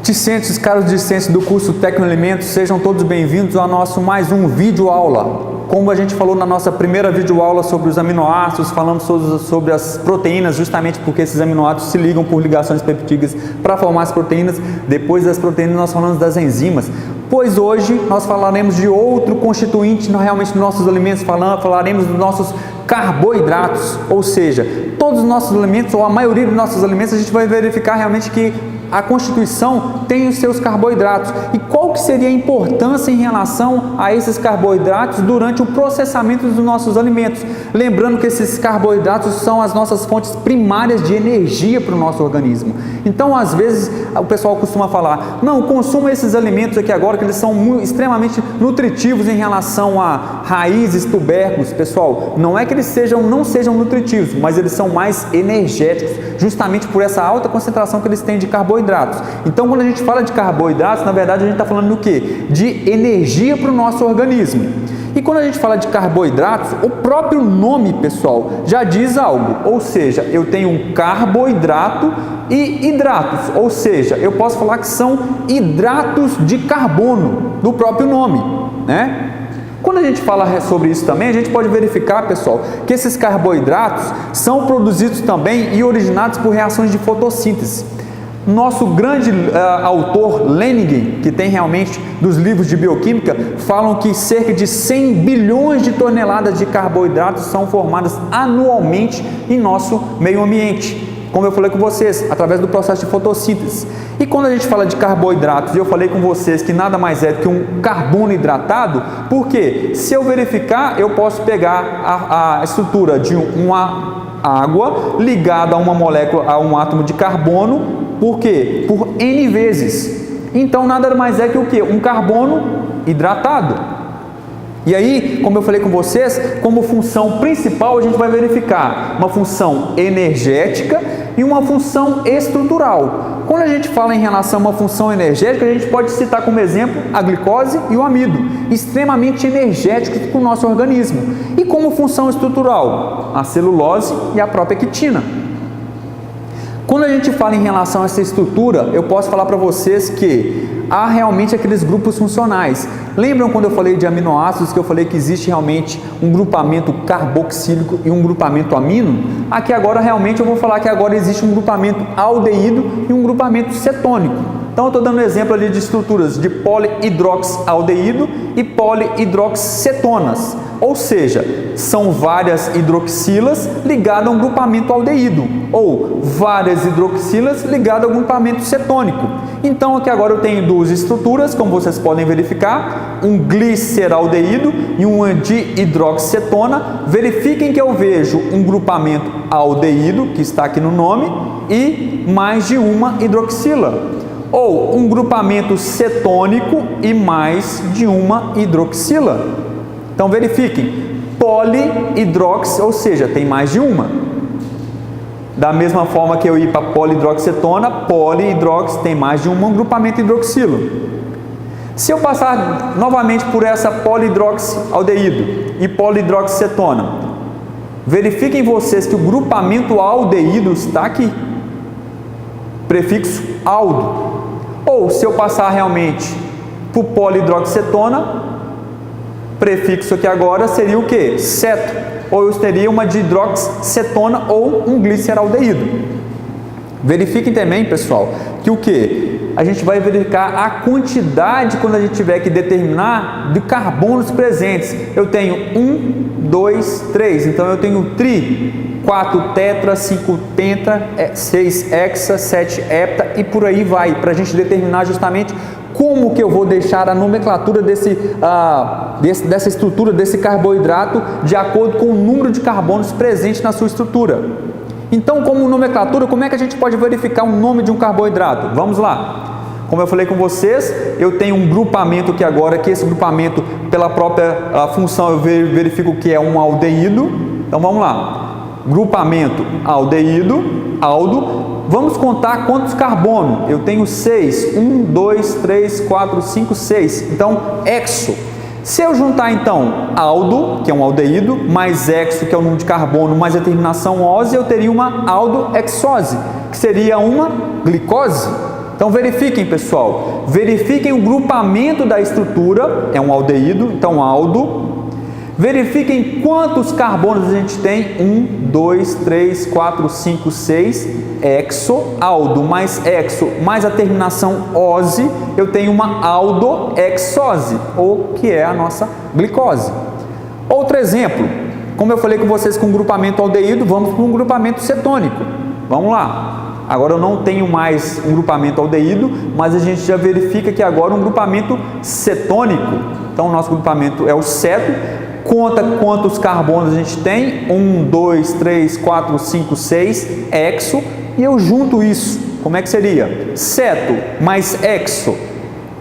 Discentes, caros discentes do curso Tecnoelementos, sejam todos bem-vindos ao nosso mais um vídeo aula. Como a gente falou na nossa primeira videoaula sobre os aminoácidos, falamos sobre as proteínas, justamente porque esses aminoácidos se ligam por ligações peptídicas para formar as proteínas. Depois das proteínas nós falamos das enzimas. Pois hoje nós falaremos de outro constituinte realmente dos nossos alimentos, falaremos dos nossos carboidratos, ou seja, todos os nossos alimentos, ou a maioria dos nossos alimentos, a gente vai verificar realmente que a constituição tem os seus carboidratos. E qual que seria a importância em relação a esses carboidratos durante o processamento dos nossos alimentos? Lembrando que esses carboidratos são as nossas fontes primárias de energia para o nosso organismo. Então, às vezes, o pessoal costuma falar, não, consuma esses alimentos aqui agora, que eles são extremamente nutritivos em relação a raízes, tubérculos. Pessoal, não é que eles não sejam nutritivos, mas eles são mais energéticos, justamente por essa alta concentração que eles têm de carboidratos. Então, quando a gente fala de carboidratos, na verdade a gente está falando do quê? De energia para o nosso organismo. E quando a gente fala de carboidratos, o próprio nome, pessoal, já diz algo. Ou seja, eu tenho um carboidrato e hidratos. Ou seja, eu posso falar que são hidratos de carbono, do próprio nome, né? Quando a gente fala sobre isso também, a gente pode verificar, pessoal, que esses carboidratos são produzidos também e originados por reações de fotossíntese. Nosso grande autor Leningen, que tem realmente dos livros de bioquímica, falam que cerca de 100 bilhões de toneladas de carboidratos são formadas anualmente em nosso meio ambiente. Como eu falei com vocês, através do processo de fotossíntese. E quando a gente fala de carboidratos, eu falei com vocês que nada mais é do que um carbono hidratado, porque se eu verificar, eu posso pegar a estrutura de uma água ligada a uma molécula, a um átomo de carbono. Por quê? Por N vezes. Então, nada mais é que o quê? Um carbono hidratado. E aí, como eu falei com vocês, como função principal, a gente vai verificar uma função energética e uma função estrutural. Quando a gente fala em relação a uma função energética, a gente pode citar como exemplo a glicose e o amido, extremamente energéticos para o nosso organismo. E como função estrutural, a celulose e a própria quitina. Quando a gente fala em relação a essa estrutura, eu posso falar para vocês que há realmente aqueles grupos funcionais. Lembram quando eu falei de aminoácidos, que eu falei que existe realmente um grupamento carboxílico e um grupamento amino? Aqui agora realmente eu vou falar que agora existe um grupamento aldeído e um grupamento cetônico. Então eu estou dando exemplo ali de estruturas de polihidroxialdeído e polihidroxicetonas. Ou seja, são várias hidroxilas ligadas a um grupamento aldeído, ou várias hidroxilas ligadas a um grupamento cetônico. Então aqui agora eu tenho duas estruturas, como vocês podem verificar, um gliceraldeído e uma dihidroxicetona. Verifiquem que eu vejo um grupamento aldeído, que está aqui no nome, e mais de uma hidroxila. Ou um grupamento cetônico e mais de uma hidroxila. Então verifiquem, polihidrox, ou seja, tem mais de uma. Da mesma forma que eu ir para polihidroxicetona, polihidrox tem mais de um grupamento hidroxilo. Se eu passar novamente por essa polihidroxialdeído e polihidroxicetona, verifiquem vocês que o grupamento aldeído está aqui, prefixo aldo. Ou se eu passar realmente por polihidroxicetona, prefixo aqui agora seria o que? Ceto, ou eu teria uma dihidroxicetona ou um gliceraldeído. Verifiquem também, pessoal, que o que? A gente vai verificar a quantidade quando a gente tiver que determinar de carbonos presentes. Eu tenho 1, 2, 3, então eu tenho tri, 4 tetra, 5 penta, 6 hexa, 7 hepta e por aí vai, para a gente determinar justamente como que eu vou deixar a nomenclatura dessa estrutura, desse carboidrato, de acordo com o número de carbonos presentes na sua estrutura. Então, como nomenclatura, como é que a gente pode verificar o nome de um carboidrato? Vamos lá. Como eu falei com vocês, eu tenho um grupamento aqui agora, que esse grupamento, pela própria função, eu verifico que é um aldeído. Então, vamos lá. Grupamento aldeído, aldo. Vamos contar quantos carbonos? Eu tenho 6. 1, 2, 3, 4, 5, 6. Então, hexo. Se eu juntar, então, aldo, que é um aldeído, mais hexo, que é o número de carbono, mais a terminação ose, eu teria uma aldohexose, que seria uma glicose. Então verifiquem, pessoal, verifiquem o grupamento da estrutura, é um aldeído, então aldo. Verifiquem quantos carbonos a gente tem, 1, 2, 3, 4, 5, 6, hexo, aldo mais hexo, mais a terminação ose, eu tenho uma aldohexose, ou que é a nossa glicose. Outro exemplo, como eu falei com vocês com o grupamento aldeído, vamos para um grupamento cetônico. Vamos lá. Agora eu não tenho mais um grupamento aldeído, mas a gente já verifica que agora um grupamento cetônico. Então o nosso grupamento é o ceto. Conta quantos carbonos a gente tem, 1, 2, 3, 4, 5, 6, hexo, e eu junto isso, como é que seria? Ceto mais hexo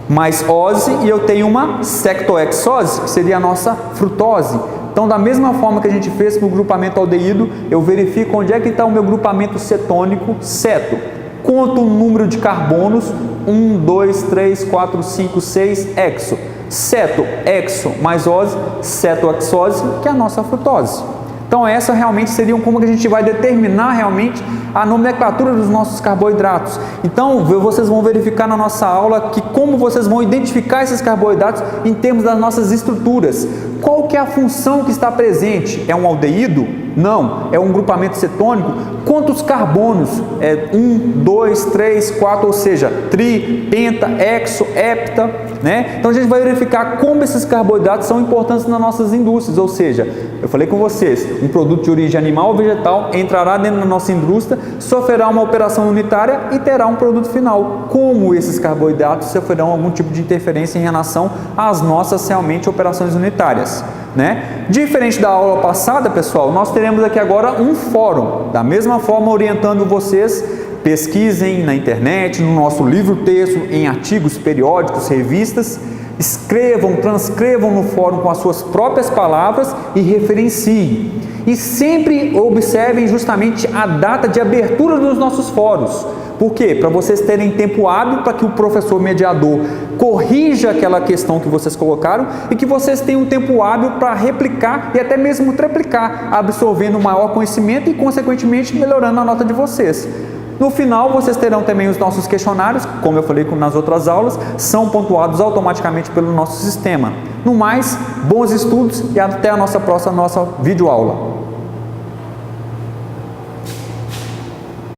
mais ose, e eu tenho uma sectohexose, que seria a nossa frutose. Então, da mesma forma que a gente fez com o grupamento aldeído, eu verifico onde é que está o meu grupamento cetônico, ceto. Conto o número de carbonos, 1, 2, 3, 4, 5, 6, hexo. Ceto, hexo mais ose, cetohexose, que é a nossa frutose. Então essa realmente seria como que a gente vai determinar realmente a nomenclatura dos nossos carboidratos. Então vocês vão verificar na nossa aula que como vocês vão identificar esses carboidratos em termos das nossas estruturas. Qual que é a função que está presente? É um aldeído? Não. É um grupamento cetônico? Quantos carbonos? É 1, 2, 3, 4, ou seja, tri, penta, hexo, hepta, né? Então a gente vai verificar como esses carboidratos são importantes nas nossas indústrias, ou seja, eu falei com vocês, um produto de origem animal ou vegetal entrará dentro da nossa indústria, sofrerá uma operação unitária e terá um produto final. Como esses carboidratos sofrerão algum tipo de interferência em relação às nossas realmente operações unitárias, né? Diferente da aula passada, pessoal, nós teremos aqui agora um fórum, da mesma forma orientando vocês, pesquisem na internet, no nosso livro-texto, em artigos periódicos, revistas, escrevam, transcrevam no fórum com as suas próprias palavras e referenciem. E sempre observem justamente a data de abertura dos nossos fóruns. Por quê? Para vocês terem tempo hábil para que o professor mediador corrija aquela questão que vocês colocaram e que vocês tenham um tempo hábil para replicar e até mesmo triplicar, absorvendo maior conhecimento e, consequentemente, melhorando a nota de vocês. No final, vocês terão também os nossos questionários, como eu falei nas outras aulas, são pontuados automaticamente pelo nosso sistema. No mais, bons estudos e até a nossa próxima videoaula.